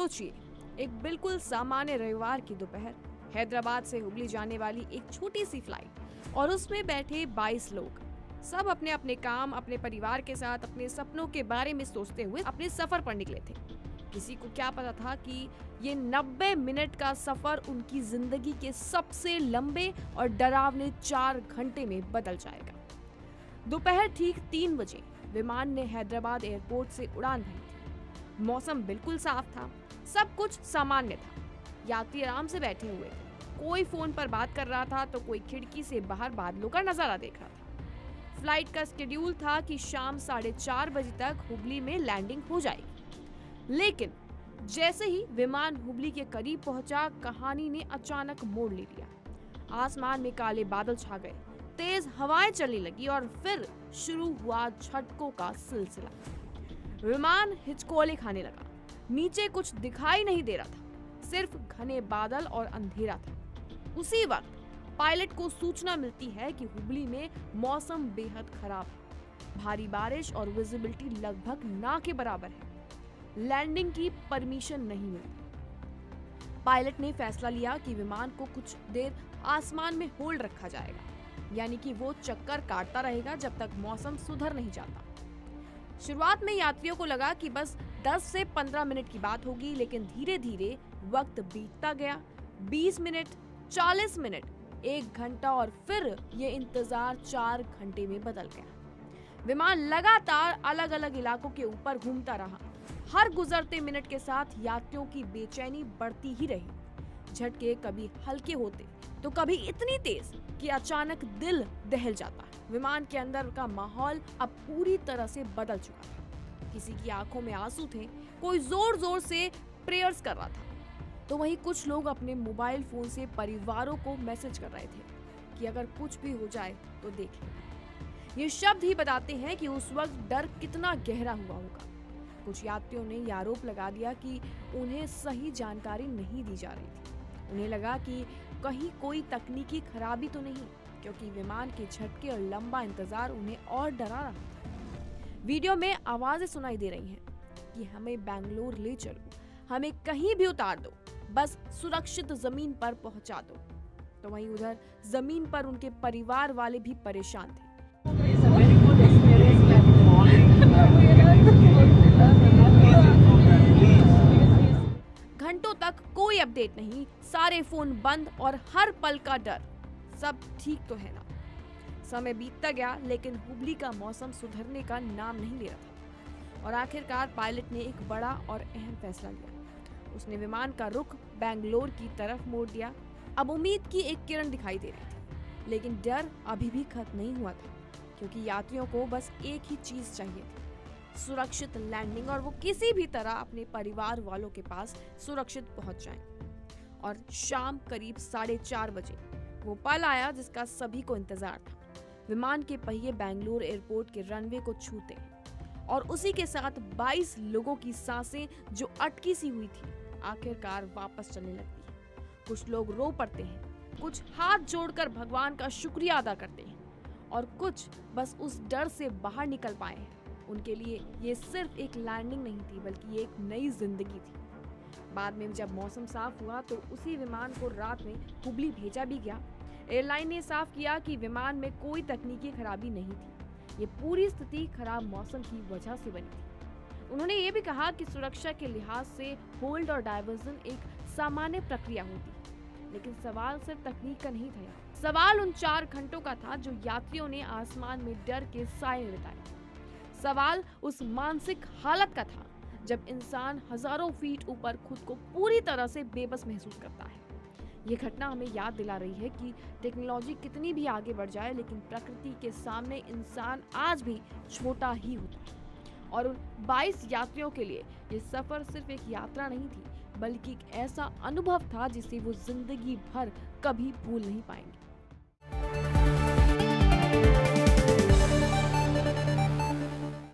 सोचिए, एक बिल्कुल सामान्य रविवार की दोपहर, हैदराबाद से हुबली जाने वाली एक छोटी सी फ्लाइट और उसमें बैठे 22 लोग, सब अपने अपने काम, अपने परिवार के साथ, अपने सपनों के बारे में सोचते हुए अपने सफर पर निकले थे। किसी को क्या पता था कि ये 90 मिनट का सफर उनकी जिंदगी के सबसे लंबे और डरावने 4 घंटे में बदल जाएगा। दोपहर ठीक 3 बजे विमान ने हैदराबाद एयरपोर्ट से उड़ान भरी थी। मौसम बिल्कुल साफ था, सब कुछ सामान्य था। यात्री आराम से बैठे हुए थे, कोई फोन पर बात कर रहा था तो कोई खिड़की से बाहर बादलों का नजारा देख रहा था। फ्लाइट का शेड्यूल था कि शाम 4:30 बजे तक हुबली में लैंडिंग हो जाएगी। लेकिन जैसे ही विमान हुबली के करीब पहुंचा, कहानी ने अचानक मोड़ ले लिया। आसमान में काले बादल छा गए, तेज हवाएं चलने लगी और फिर शुरू हुआ झटकों का सिलसिला। विमान हिचकोले खाने लगा, नीचे कुछ दिखाई नहीं दे रहा था, सिर्फ घने बादल और अंधेरा था। उसी वक्त पायलट को सूचना मिलती है कि हुबली में मौसम बेहद खराब है, भारी बारिश और विजिबिलिटी लगभग ना के बराबर है। लैंडिंग की परमिशन नहीं मिली। पायलट ने फैसला लिया कि विमान को कुछ देर आसमान में होल्ड रखा जाएगा, यानी कि वो चक्कर काटता रहेगा जब तक मौसम सुधर नहीं जाता। शुरुआत में यात्रियों को लगा कि बस 10 से 15 मिनट की बात होगी, लेकिन धीरे धीरे वक्त बीतता गया। 20 मिनट, 40 मिनट, 1 घंटा और फिर ये इंतजार 4 घंटे में बदल गया। विमान लगातार अलग अलग इलाकों के ऊपर घूमता रहा। हर गुजरते मिनट के साथ यात्रियों की बेचैनी बढ़ती ही रही। झटके कभी हल्के होते तो कभी इतनी तेज कि अचानक दिल दहल जाता। विमान के अंदर का माहौल अब पूरी तरह से बदल चुका था। किसी की आंखों में आंसू थे, कोई जोर जोर से प्रेयर्स कर रहा था, तो वहीं कुछ लोग अपने मोबाइल फोन से परिवारों को मैसेज कर रहे थे कि अगर कुछ भी हो जाए तो देख लें। ये शब्द ही बताते हैं कि उस वक्त डर कितना गहरा हुआ होगा। कुछ यात्रियों ने ये आरोप लगा दिया कि उन्हें सही जानकारी नहीं दी जा रही थी। उन्हें लगा कि कहीं कोई तकनीकी खराबी तो नहीं, क्योंकि विमान के झटके और लंबा इंतजार उन्हें और डरा रहा था। वीडियो में आवाजें सुनाई दे रही हैं कि हमें बेंगलोर ले चलो, हमें कहीं भी उतार दो, बस सुरक्षित जमीन पर पहुंचा दो। तो वहीं उधर जमीन पर उनके परिवार वाले भी परेशान थे। घंटों तक कोई अपडेट नहीं, सारे फोन बंद और हर पल का डर। सब ठीक तो है ना? समय बीतता गया, लेकिन हुबली का मौसम सुधरने का नाम नहीं ले रहा था और आखिरकार पायलट ने एक बड़ा और अहम फैसला लिया। उसने विमान का रुख बेंगलोर की तरफ मोड़ दिया। अब उम्मीद की एक किरण दिखाई दे रही थी, लेकिन डर अभी भी खत्म नहीं हुआ था, क्योंकि यात्रियों को बस एक ही चीज चाहिए थी, सुरक्षित लैंडिंग, और वो किसी भी तरह अपने परिवार वालों के पास सुरक्षित पहुंच जाएं। और शाम करीब 4:30 बजे वो पल आया जिसका सभी को इंतजार था। विमान के पहिए बेंगलोर एयरपोर्ट के रनवे को छूते हैं और उसी के साथ 22 लोगों की सांसें जो अटकी सी हुई थी आखिरकार वापस चलने लगती है। कुछ लोग रो पड़ते हैं, कुछ हाथ जोड़कर भगवान का शुक्रिया अदा करते हैं और कुछ बस उस डर से बाहर निकल पाए हैं। उनके लिए ये सिर्फ एक लैंडिंग नहीं थी, बल्कि एक नई जिंदगी थी। बाद में जब मौसम साफ हुआ तो उसी विमान को रात में हुबली भेजा भी गया। एयरलाइन ने साफ किया कि विमान में कोई तकनीकी खराबी नहीं थी, ये पूरी स्थिति खराब मौसम की वजह से बनी थी। उन्होंने ये भी कहा कि सुरक्षा के लिहाज से होल्ड और डायवर्जन एक सामान्य प्रक्रिया होती है, लेकिन सवाल सिर्फ तकनीक का नहीं था। सवाल उन 4 घंटों का था जो यात्रियों ने आसमान में डर के साए में बिताए। सवाल उस मानसिक हालत का था जब इंसान हजारों फीट ऊपर खुद को पूरी तरह से बेबस महसूस करता है। ये घटना हमें याद दिला रही है कि टेक्नोलॉजी कितनी भी आगे बढ़ जाए, लेकिन प्रकृति के सामने इंसान आज भी छोटा ही होता है। और उन 22 यात्रियों के लिए ये सफर सिर्फ एक यात्रा नहीं थी, बल्कि एक ऐसा अनुभव था जिसे वो जिंदगी भर कभी भूल नहीं पाएंगे।